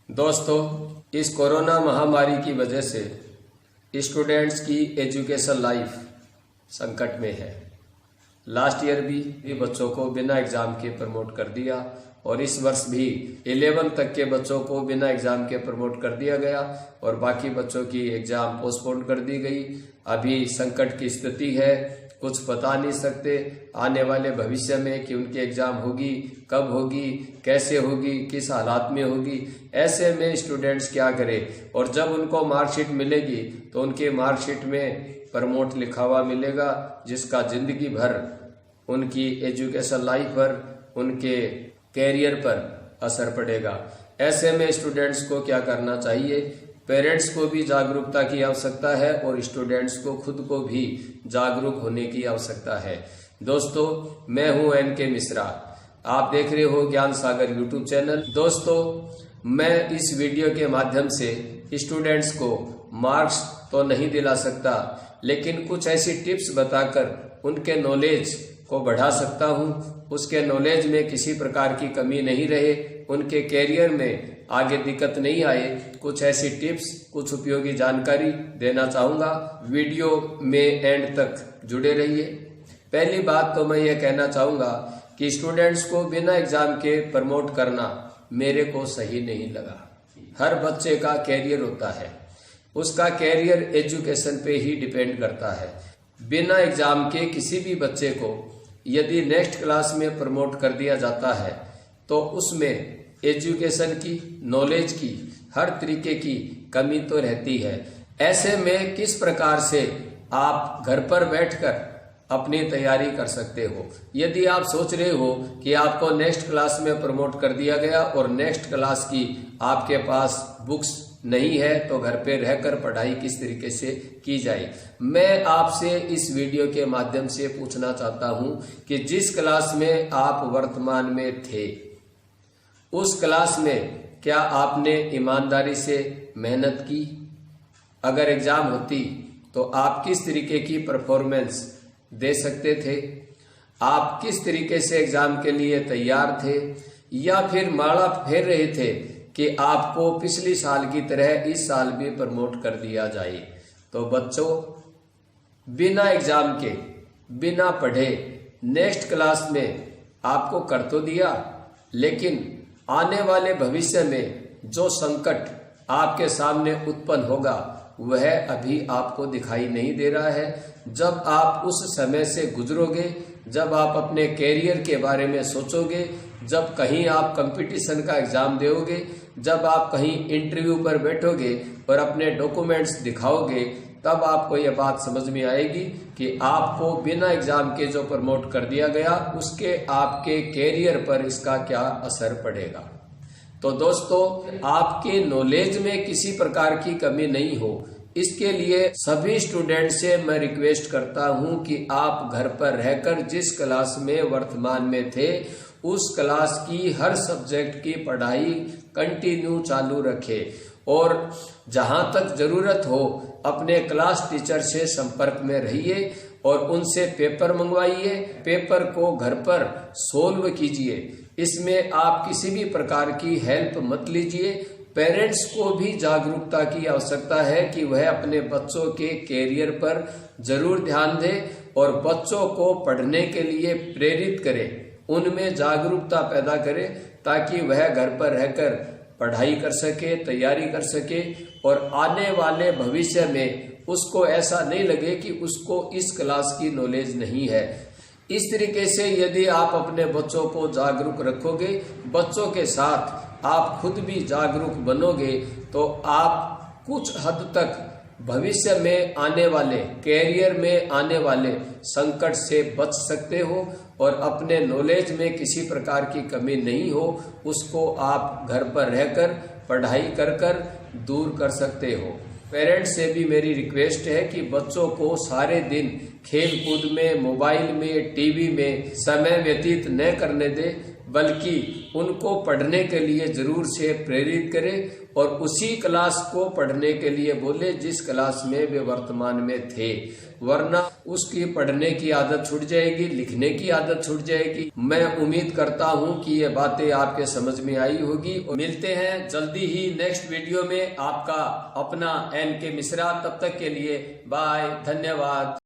दोस्तों, इस कोरोना महामारी की वजह से स्टूडेंट्स की एजुकेशन लाइफ संकट में है। लास्ट ईयर भी बच्चों को बिना एग्ज़ाम के प्रमोट कर दिया और इस वर्ष भी 11 तक के बच्चों को बिना एग्ज़ाम के प्रमोट कर दिया गया और बाकी बच्चों की एग्ज़ाम पोस्टपोन कर दी गई। अभी संकट की स्थिति है, कुछ बता नहीं सकते आने वाले भविष्य में कि उनकी एग्ज़ाम होगी, कब होगी, कैसे होगी, किस हालात में होगी। ऐसे में स्टूडेंट्स क्या करें और जब उनको मार्कशीट मिलेगी तो उनके मार्कशीट में प्रमोट लिखा हुआ मिलेगा, जिसका जिंदगी भर उनकी एजुकेशन लाइफ पर, उनके कैरियर पर असर पड़ेगा। ऐसे में स्टूडेंट्स को क्या करना चाहिए? पेरेंट्स को भी जागरूकता की आवश्यकता है और स्टूडेंट्स को खुद को भी जागरूक होने की आवश्यकता है। दोस्तों, मैं हूं एनके मिश्रा, आप देख रहे हो ज्ञान सागर यूट्यूब चैनल। दोस्तों, मैं इस वीडियो के माध्यम से स्टूडेंट्स को मार्क्स तो नहीं दिला सकता, लेकिन कुछ ऐसी टिप्स बताकर उनके नॉलेज को बढ़ा सकता हूं, उसके नॉलेज में किसी प्रकार की कमी नहीं रहे, उनके कैरियर में आगे दिक्कत नहीं आए। कुछ ऐसी टिप्स, कुछ उपयोगी जानकारी देना चाहूंगा। वीडियो में एंड तक जुड़े रहिए। पहली बात तो मैं ये कहना चाहूंगा कि स्टूडेंट्स को बिना एग्जाम के प्रमोट करना मेरे को सही नहीं लगा। हर बच्चे का कैरियर होता है, उसका कैरियर एजुकेशन पे ही डिपेंड करता है। बिना एग्जाम के किसी भी बच्चे को यदि नेक्स्ट क्लास में प्रमोट कर दिया जाता है तो उसमें एजुकेशन की, नॉलेज की, हर तरीके की कमी तो रहती है। ऐसे में किस प्रकार से आप घर पर बैठकर अपनी तैयारी कर सकते हो? यदि आप सोच रहे हो कि आपको नेक्स्ट क्लास में प्रमोट कर दिया गया और नेक्स्ट क्लास की आपके पास बुक्स नहीं है तो घर पे रहकर पढ़ाई किस तरीके से की जाए, मैं आपसे इस वीडियो के माध्यम से पूछना चाहता हूं कि जिस क्लास में आप वर्तमान में थे, उस क्लास में क्या आपने ईमानदारी से मेहनत की? अगर एग्जाम होती तो आप किस तरीके की परफॉर्मेंस दे सकते थे? आप किस तरीके से एग्जाम के लिए तैयार थे, या फिर माला फेर रहे थे कि आपको पिछली साल की तरह इस साल भी प्रमोट कर दिया जाए? तो बच्चों, बिना एग्जाम के, बिना पढ़े नेक्स्ट क्लास में आपको कर तो दिया, लेकिन आने वाले भविष्य में जो संकट आपके सामने उत्पन्न होगा वह अभी आपको दिखाई नहीं दे रहा है। जब आप उस समय से गुजरोगे, जब आप अपने कैरियर के बारे में सोचोगे, जब कहीं आप कंपटीशन का एग्जाम दोगे, जब आप कहीं इंटरव्यू पर बैठोगे और अपने डॉक्यूमेंट्स दिखाओगे, तब आपको यह बात समझ में आएगी कि आपको बिना एग्जाम के जो प्रमोट कर दिया गया उसके आपके कैरियर पर इसका क्या असर पड़ेगा। तो दोस्तों, आपके नॉलेज में किसी प्रकार की कमी नहीं हो, इसके लिए सभी स्टूडेंट से मैं रिक्वेस्ट करता हूं कि आप घर पर रहकर जिस क्लास में वर्तमान में थे उस क्लास की हर सब्जेक्ट की पढ़ाई कंटिन्यू चालू रखें और जहां तक जरूरत हो अपने क्लास टीचर से संपर्क में रहिए और उनसे पेपर मंगवाइए। पेपर को घर पर सोल्व कीजिए। इसमें आप किसी भी प्रकार की हेल्प मत लीजिए। पेरेंट्स को भी जागरूकता की आवश्यकता है कि वह अपने बच्चों के कैरियर पर जरूर ध्यान दें और बच्चों को पढ़ने के लिए प्रेरित करें, उनमें जागरूकता पैदा करें ताकि वह घर पर रहकर पढ़ाई कर सके, तैयारी कर सके और आने वाले भविष्य में उसको ऐसा नहीं लगे कि उसको इस क्लास की नॉलेज नहीं है। इस तरीके से यदि आप अपने बच्चों को जागरूक रखोगे, बच्चों के साथ आप खुद भी जागरूक बनोगे, तो आप कुछ हद तक भविष्य में आने वाले, कैरियर में आने वाले संकट से बच सकते हो और अपने नॉलेज में किसी प्रकार की कमी नहीं हो, उसको आप घर पर रहकर पढ़ाई कर दूर कर सकते हो। पेरेंट्स से भी मेरी रिक्वेस्ट है कि बच्चों को सारे दिन खेल कूद में, मोबाइल में, टीवी में समय व्यतीत न करने दे। बल्कि उनको पढ़ने के लिए जरूर से प्रेरित करें और उसी क्लास को पढ़ने के लिए बोले जिस क्लास में वे वर्तमान में थे, वरना उसकी पढ़ने की आदत छूट जाएगी, लिखने की आदत छूट जाएगी। मैं उम्मीद करता हूं कि ये बातें आपके समझ में आई होगी और मिलते हैं जल्दी ही नेक्स्ट वीडियो में। आपका अपना NK मिश्रा, तब तक के लिए बाय, धन्यवाद।